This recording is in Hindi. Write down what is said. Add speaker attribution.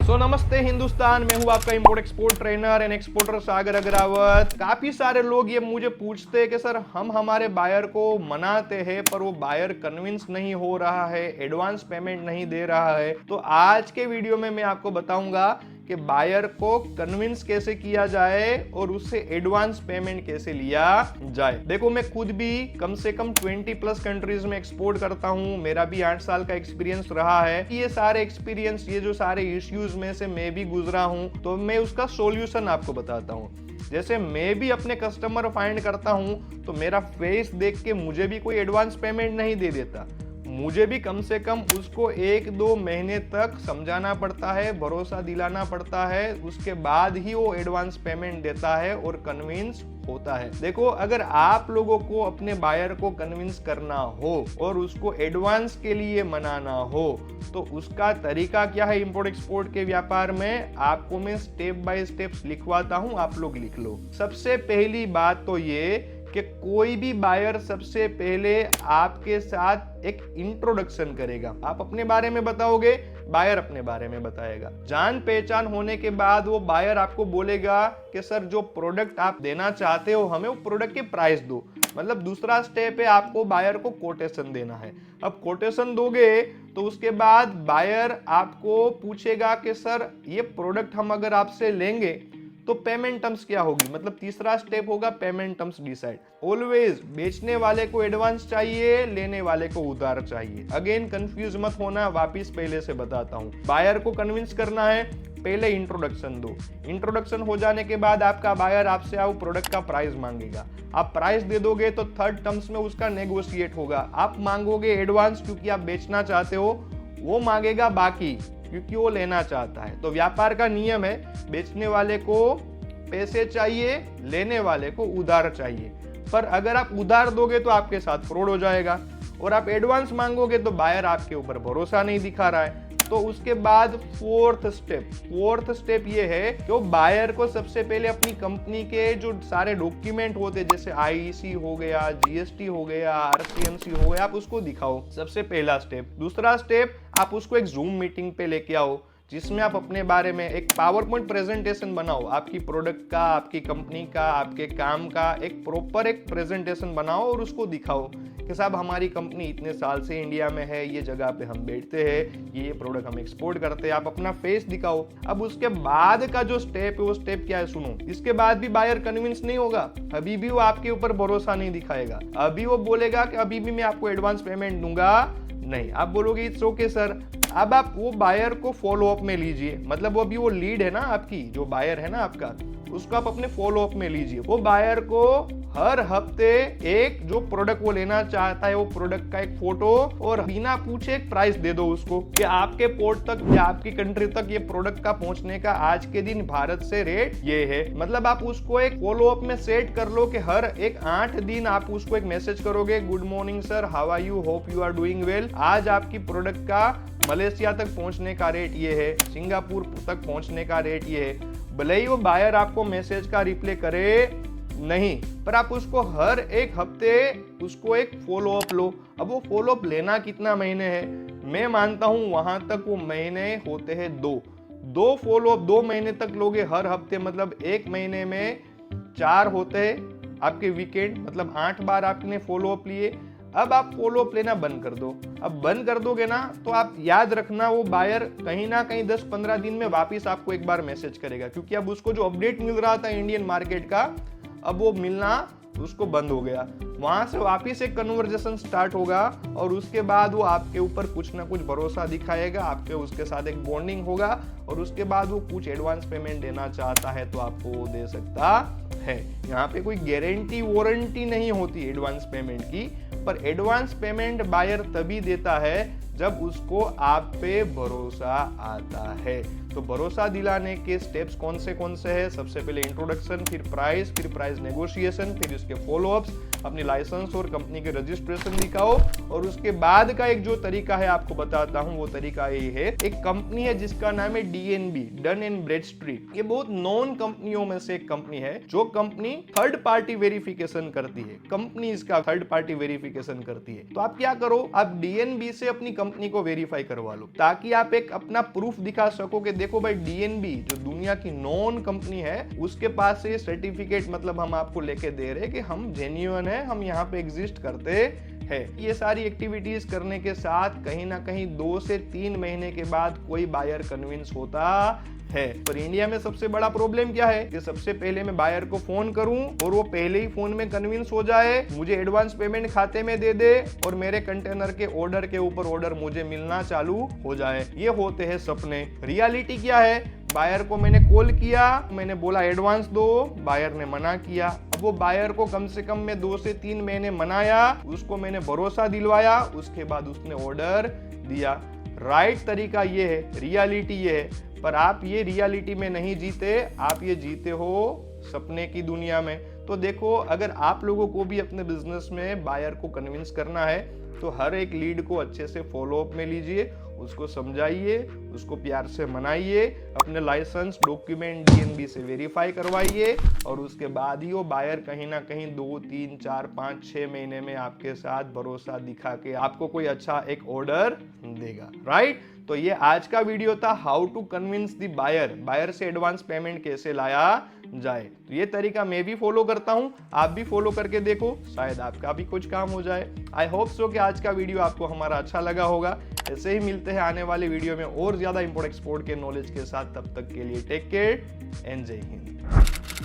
Speaker 1: नमस्ते हिंदुस्तान, मैं हूं आपका import export trainer and exporter Sagar Agrawat. काफी सारे लोग ये मुझे पूछते हैं कि सर हम हमारे बायर को मनाते हैं पर वो बायर कन्विंस नहीं हो रहा है, एडवांस पेमेंट नहीं दे रहा है। तो आज के वीडियो में मैं आपको बताऊंगा कि बायर को कन्विंस कैसे किया जाए और उससे एडवांस पेमेंट कैसे लिया जाए। देखो, मैं खुद भी कम से कम 20+ कंट्रीज में एक्सपोर्ट करता हूं। मेरा भी 8 साल का एक्सपीरियंस रहा है। ये सारे एक्सपीरियंस, ये जो सारे इश्यूज में से मैं भी गुजरा हूं, तो मैं उसका सॉल्यूशन आपको बताता हूं। जैसे मैं भी अपने कस्टमर फाइंड करता हूं तो मेरा फेस देख के मुझे भी कोई एडवांस पेमेंट नहीं दे देता। मुझे भी कम से कम उसको 1-2 महीने तक समझाना पड़ता है, भरोसा दिलाना पड़ता है, उसके बाद ही वो एडवांस पेमेंट देता है और कन्विंस होता है। देखो, अगर आप लोगों को अपने बायर को कन्विंस करना हो और उसको एडवांस के लिए मनाना हो तो उसका तरीका क्या है इंपोर्ट एक्सपोर्ट के व्यापार में, आपको मैं स्टेप बाय स्टेप्स लिखवाता हूं, आप लोग लिख लो। सबसे पहली बात तो ये कि कोई भी बायर सबसे पहले आपके साथ एक इंट्रोडक्शन करेगा। आप अपने बारे में बताओगे, बायर अपने बारे में बताएगा। जान पहचान होने के बाद वो बायर आपको बोलेगा कि सर जो प्रोडक्ट आप देना चाहते हो हमें, वो प्रोडक्ट की प्राइस दो। मतलब दूसरा स्टेप है, आपको बायर को कोटेशन देना है। अब कोटेशन दोगे तो उसके बाद बायर आपको पूछेगा कि सर ये प्रोडक्ट हम अगर आपसे लेंगे तो पेमेंट टर्म्स क्या होगी। मतलब तीसरा स्टेप होगा पेमेंट टर्म्स डिसाइड। ऑलवेज बेचने वाले को एडवांस चाहिए, लेने वाले को उधार चाहिए। अगेन कंफ्यूज मत होना, वापिस पहले से बताता हूं। बायर को कन्विंस करना है, पहले इंट्रोडक्शन दो। इंट्रोडक्शन हो जाने के बाद आपका बायर आपसे आओ प्रोडक्ट का प्राइस मांगेगा। आप प्राइस दे दोगे तो थर्ड टर्म्स में उसका नेगोशिएट होगा। आप मांगोगे एडवांस क्योंकि आप बेचना चाहते हो, वो मांगेगा बाकी क्योंकि वो लेना चाहता है। तो व्यापार का नियम है, बेचने वाले को पैसे चाहिए, लेने वाले को उधार चाहिए। पर अगर आप उधार दोगे तो आपके साथ फ्रॉड हो जाएगा, और आप एडवांस मांगोगे तो बायर आपके ऊपर भरोसा नहीं दिखा रहा है। तो उसके बाद फोर्थ स्टेप ये है कि वो बायर को सबसे पहले अपनी कंपनी के जो सारे डॉक्यूमेंट होते हैं, जैसे आईईसी हो गया, जीएसटी हो गया, आरसीएमसी हो गया, आप उसको दिखाओ। सबसे पहला स्टेप। दूसरा स्टेप, आप उसको एक जूम मीटिंग पे लेके आओ जिसमें आप अपने बारे में एक पावर पॉइंट प्रेजेंटेशन बनाओ। आपकी प्रोडक्ट का, आपकी कंपनी का, आपके काम का एक प्रॉपर एक प्रेजेंटेशन बनाओ और उसको दिखाओ कि साहब हमारी कंपनी इतने साल से इंडिया में है, ये जगह पे हम बैठते हैं, ये प्रोडक्ट हम एक्सपोर्ट करते हैं। आप अपना फेस दिखाओ। अब उसके बाद का जो स्टेप है वो स्टेप क्या है सुनो। इसके बाद भी बायर कन्विंस नहीं होगा, अभी भी वो आपके ऊपर भरोसा नहीं दिखाएगा। अभी वो बोलेगा कि अभी भी मैं आपको एडवांस पेमेंट दूंगा नहीं। आप बोलोगे इट्स ओके सर। अब आप वो बायर को फॉलो अप में लीजिए। मतलब वो अभी वो लीड है ना आपकी, जो बायर है ना आपका, उसको आप अपने फॉलो अप में लीजिए। वो बायर को हर हफ्ते एक जो प्रोडक्ट वो लेना चाहता है वो प्रोडक्ट का एक फोटो और बिना पूछे एक प्राइस दे दो उसको कि आपके पोर्ट तक या आपकी कंट्री तक ये प्रोडक्ट का पहुंचने का आज के दिन भारत से रेट ये है। मतलब आप उसको एक फॉलो अप में सेट कर लो कि हर एक 8 दिन आप उसको एक मैसेज करोगे, good morning sir, how are you, hope you are doing well. आज आपकी प्रोडक्ट का मलेशिया तक पहुंचने का रेट ये है, सिंगापुर तक पहुंचने का रेट ये है। भले ही वो बायर आपको मैसेज का रिप्लाई करे नहीं, पर आप उसको हर एक हफ्ते उसको एक फॉलो अप लो। अब वो फॉलो अप लेना कितना महीने है, मैं मानता हूं वहां तक वो महीने होते हैं 2 फॉलो अप 2 महीने तक लोगे हर हफ्ते। मतलब 1 महीने में 4 होते हैं आपके वीकेंड, मतलब 8 बार आपने फॉलो अप लिए। अब आप फॉलो अप लेना बंद कर दो। अब बंद कर दोगे ना तो आप याद रखना वो बायर कहीं ना कहीं 10-15 दिन में वापस आपको एक बार मैसेज करेगा, क्योंकि अब उसको जो अपडेट मिल रहा था इंडियन मार्केट का, अब वो मिलना उसको बंद हो गया। वहां से वापिस एक कन्वर्जेशन स्टार्ट होगा और उसके बाद वो आपके ऊपर कुछ ना कुछ भरोसा दिखाएगा, आपके उसके साथ एक बॉन्डिंग होगा और उसके बाद वो कुछ एडवांस पेमेंट देना चाहता है तो आपको वो दे सकता है। यहाँ पे कोई गारंटी वारंटी नहीं होती एडवांस पेमेंट की, पर एडवांस पेमेंट बायर तभी देता है जब उसको आप पे भरोसा आता है। तो भरोसा दिलाने के स्टेप्स कौन से हैं? सबसे पहले इंट्रोडक्शन, फिर प्राइस नेगोशिएशन, फिर उसके फॉलो अप्स, अपनी लाइसेंस और कंपनी के रजिस्ट्रेशन दिखाओ। और उसके बाद का एक जो तरीका है आपको बताता हूं, वो तरीका ये है। एक कंपनी है जिसका नाम है DNB, डन एंड ब्रैडस्ट्रीट। ये बहुत नॉन कंपनियों में से एक कंपनी है जो कंपनी थर्ड पार्टी वेरिफिकेशन करती है। कंपनी इसका थर्ड पार्टी वेरिफिकेशन वेरिफिकेशन करती है। तो आप क्या करो, आप डीएनबी से अपनी कंपनी को वेरीफाई करवा लो, ताकि आप एक अपना प्रूफ दिखा सको कि देखो भाई डीएनबी जो दुनिया की नॉन कंपनी है उसके पास से सर्टिफिकेट मतलब हम आपको लेके दे रहे हैं कि हम जेन्युइन है, हम यहाँ पे एग्जिस्ट करते है। ये सारी एक्टिविटीज करने के साथ कहीं ना कहीं 2 से 3 महीने के बाद कोई बायर कन्विंस होता है। पर इंडिया में सबसे बड़ा प्रॉब्लम क्या है कि सबसे पहले मैं बायर को फोन करूं और वो पहले ही फोन में कन्विंस हो जाए, मुझे एडवांस पेमेंट खाते में दे दे और मेरे कंटेनर के ऑर्डर के ऊपर ऑर्डर मुझे मिलना चालू हो जाए। ये होते हैं सपने। रियलिटी क्या है, बायर को मैंने कॉल किया, मैंने बोला एडवांस दो, बायर ने मना किया। अब वो बायर को कम से कम मैं 2 से 3 महीने मनाया, उसको मैंने भरोसा दिलवाया, उसके बाद उसने ऑर्डर दिया। राइट तरीका ये है, रियलिटी ये है। पर आप ये रियलिटी में नहीं जीते, आप ये जीते हो सपने की दुनिया में। तो देखो, अगर आप लोगों को भी अपने बिजनेस में बायर को कन्विंस करना है तो हर एक लीड को अच्छे से फॉलो अप में लीजिए, उसको समझाइए, उसको प्यार से मनाइए, अपने लाइसेंस डॉक्यूमेंट डीएनबी से वेरीफाई करवाइए और उसके बाद ही वो बायर कहीं ना कहीं 2, 3, 4, 5, 6 महीने में आपके साथ भरोसा दिखा के आपको कोई अच्छा एक ऑर्डर देगा। राइट? तो ये आज का वीडियो था, how to convince the buyer, buyer से एडवांस पेमेंट कैसे लाया जाए। तो ये तरीका मैं भी फॉलो करता हूं, आप भी फॉलो करके देखो, शायद आपका भी कुछ काम हो जाए। आई होप सो कि आज का वीडियो आपको हमारा अच्छा लगा होगा। ऐसे ही मिलते हैं आने वाले वीडियो में और ज्यादा इंपोर्ट एक्सपोर्ट के नॉलेज के साथ। तब तक के लिए टेक केयर एंड जय हिंद।